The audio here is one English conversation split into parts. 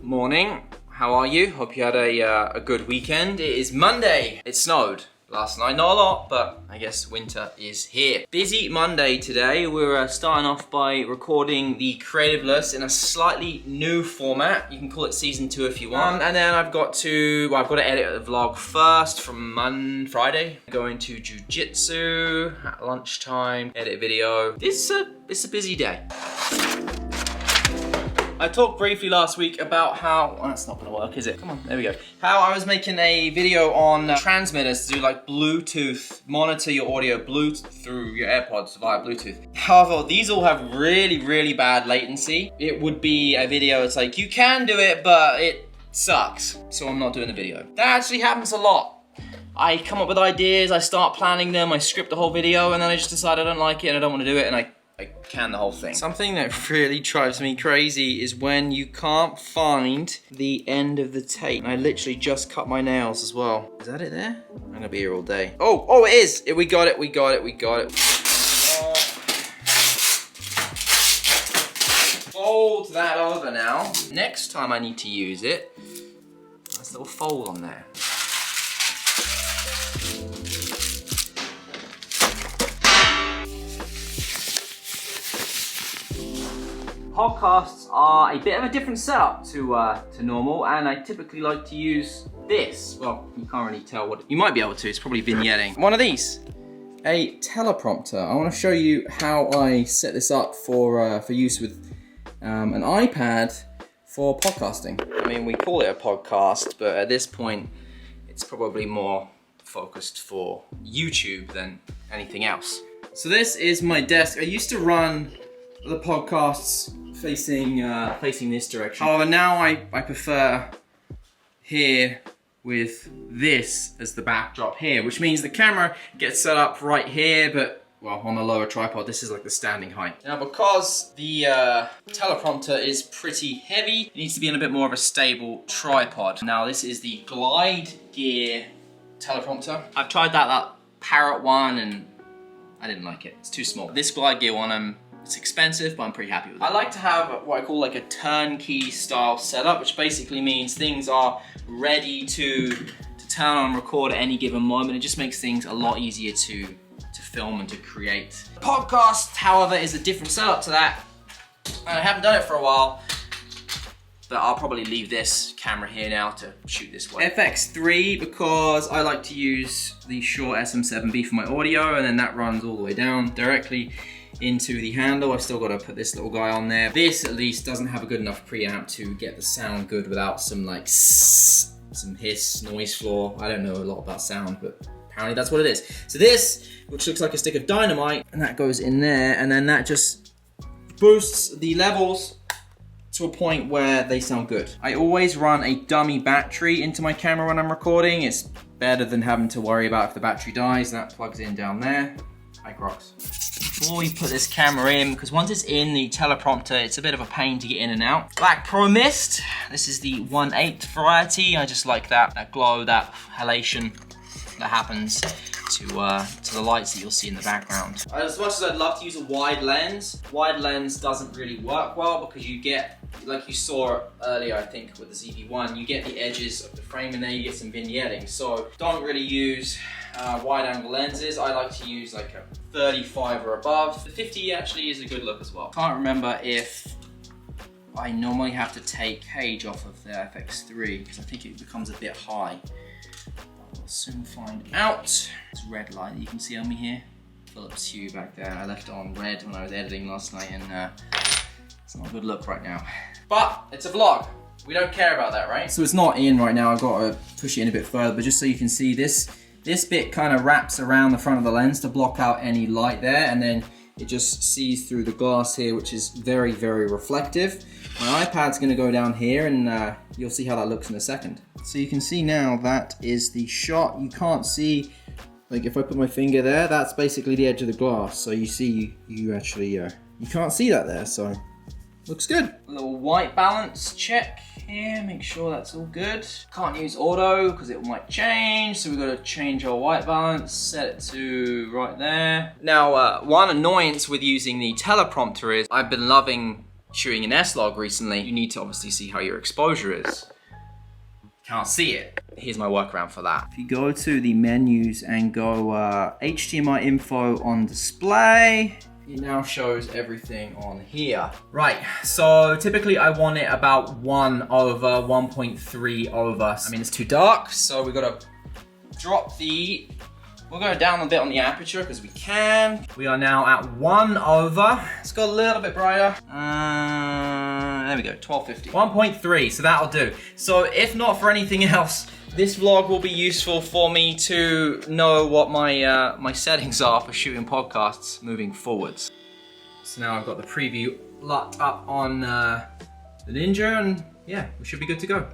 morning. How are you? Hope you had a good weekend. It is Monday. It snowed last night. Not a lot, but I guess winter is here. Busy Monday today. We're starting off by recording the Creative List in a slightly new format. You can call it season 2 if you want. And then I've got to edit the vlog first from Friday. Going to jiu-jitsu at lunchtime, edit video. It's a busy day. I talked briefly last week about how, well, that's not gonna work, is it? Come on, there we go. How I was making a video on transmitters to do like Bluetooth, monitor your audio Bluetooth through your AirPods via Bluetooth. However, these all have really, really bad latency. It would be a video, it's like, you can do it, but it sucks. So I'm not doing the video. That actually happens a lot. I come up with ideas, I start planning them, I script the whole video, and then I just decide I don't like it and I don't want to do it, and I can the whole thing. Something that really drives me crazy is when you can't find the end of the tape. I literally just cut my nails as well. Is that it there? I'm gonna be here all day. Oh, it is! We got it. Fold that over now. Next time I need to use it, there's a little fold on there. Podcasts are a bit of a different setup to normal, and I typically like to use this. Well, you can't really tell what, you might be able to, it's probably vignetting. One of these, a teleprompter. I want to show you how I set this up for use with an iPad for podcasting. I mean, we call it a podcast, but at this point, it's probably more focused for YouTube than anything else. So this is my desk. I used to run the podcasts facing this direction. However, now I prefer here with this as the backdrop here, which means the camera gets set up right here, but well, on a lower tripod. This is like the standing height. Now, because the teleprompter is pretty heavy, it needs to be in a bit more of a stable tripod. Now, this is the Glide Gear teleprompter. I've tried that Parrot one, and I didn't like it. It's too small. This Glide Gear one, it's expensive, but I'm pretty happy with it. I like to have what I call like a turnkey style setup, which basically means things are ready to turn on, record at any given moment. It just makes things a lot easier to film and to create. Podcast, however, is a different setup to that. I haven't done it for a while, but I'll probably leave this camera here now to shoot this way. FX3, because I like to use the Shure SM7B for my audio, and then that runs all the way down directly into the handle. I've still got to put this little guy on there. This at least doesn't have a good enough preamp to get the sound good without some like some hiss, noise floor. I don't know a lot about sound, but apparently that's what it is. So this, which looks like a stick of dynamite, and that goes in there, and then that just boosts the levels to a point where they sound good. I always run a dummy battery into my camera when I'm recording. It's better than having to worry about if the battery dies. That plugs in down there. Hi, Crocs. Before we put this camera in, because once it's in the teleprompter, it's a bit of a pain to get in and out. Black Pro Mist. This is the 1/8 variety. I just like that glow, that halation that happens to the lights that you'll see in the background. As much as I'd love to use a wide lens doesn't really work well, because you get, like you saw earlier, I think with the ZV-1, you get the edges of the frame and then you get some vignetting. So don't really use wide angle lenses. I like to use like a 35 or above. The 50 actually is a good look as well. Can't remember if I normally have to take cage off of the FX3, because I think it becomes a bit high. We'll soon find out. This red light that you can see on me here, Philips Hue back there. I left it on red when I was editing last night, and it's not a good look right now. But it's a vlog. We don't care about that, right? So it's not in right now. I've got to push it in a bit further, but just so you can see this bit kind of wraps around the front of the lens to block out any light there, and then it just sees through the glass here, which is very, very reflective. My iPad's gonna go down here, and you'll see how that looks in a second. So you can see now that is the shot. You can't see, like if I put my finger there, that's basically the edge of the glass. So you see, you actually, you can't see that there, so looks good. A little white balance check here, make sure that's all good. Can't use auto because it might change, so we've got to change our white balance, set it to right there. Now, one annoyance with using the teleprompter is I've been loving shooting an S-Log recently, you need to obviously see how your exposure is. Can't see it. Here's my workaround for that. If you go to the menus and go HDMI info on display, it now shows everything on here. Right, so typically I want it about 1 over 1.3 over. I mean, it's too dark, so we gotta drop the, we'll go down a bit on the aperture because we can. We are now at 1 over. Let's go a little bit brighter. There we go, 1250. 1.3, so that'll do. So if not for anything else, this vlog will be useful for me to know what my my settings are for shooting podcasts moving forwards. So now I've got the preview locked up on the Ninja, and yeah, we should be good to go.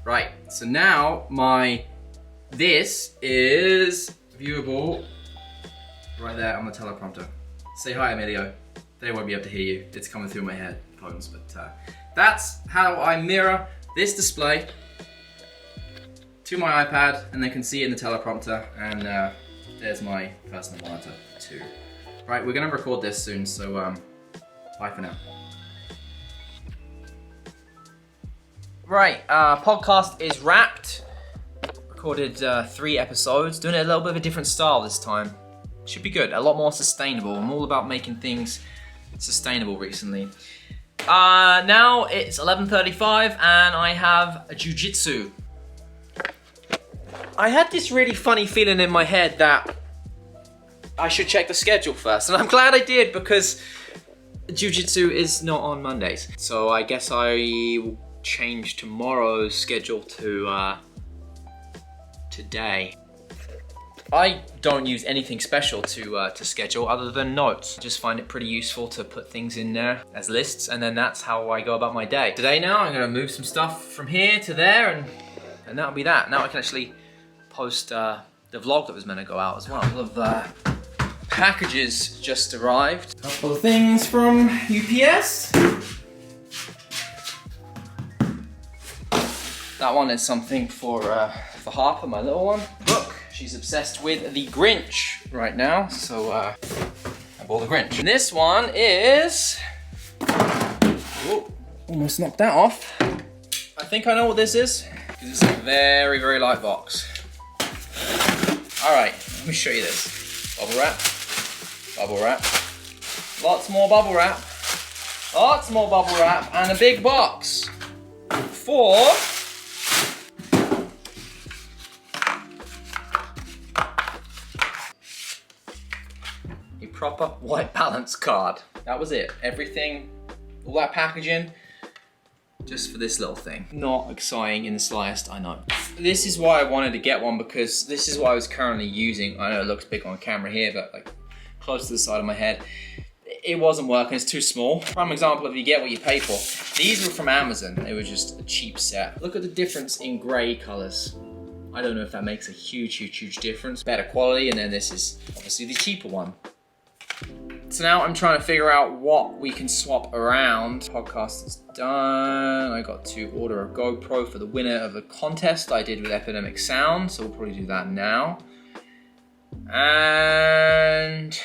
Right, so now this is viewable right there on the teleprompter. Say hi, Emilio. They won't be able to hear you. It's coming through my headphones, but that's how I mirror this display to my iPad, and they can see it in the teleprompter, and there's my personal monitor too. Right, we're gonna record this soon, so bye for now. Right, podcast is wrapped. Recorded 3 episodes, doing it a little bit of a different style this time. Should be good, a lot more sustainable. I'm all about making things sustainable recently. Now it's 11:35 and I have a jiu-jitsu. I had this really funny feeling in my head that I should check the schedule first, and I'm glad I did because jiu-jitsu is not on Mondays. So I guess I will change tomorrow's schedule to today. I don't use anything special to schedule other than notes. I just find it pretty useful to put things in there as lists, and then that's how I go about my day. Today now, I'm gonna move some stuff from here to there, and that'll be that. Now I can actually post the vlog that was meant to go out as well. A couple of packages just arrived. A couple of things from UPS. That one is something for Harper, my little one. Look. She's obsessed with the Grinch right now, so I bought the Grinch. And this one is, oh, almost knocked that off. I think I know what this is, because it's a very, very light box. All right, let me show you this. Bubble wrap, lots more bubble wrap, and a big box for proper white balance card. That was it. Everything, all that packaging, just for this little thing. Not exciting in the slightest, I know. This is why I wanted to get one, because this is what I was currently using. I know it looks big on camera here, but like close to the side of my head. It wasn't working, it's too small. Prime example of you get what you pay for. These were from Amazon. They were just a cheap set. Look at the difference in gray colors. I don't know if that makes a huge, huge, huge difference. Better quality, and then this is obviously the cheaper one. So now I'm trying to figure out what we can swap around. Podcast is done. I got to order a GoPro for the winner of the contest I did with Epidemic Sound, so we'll probably do that now. And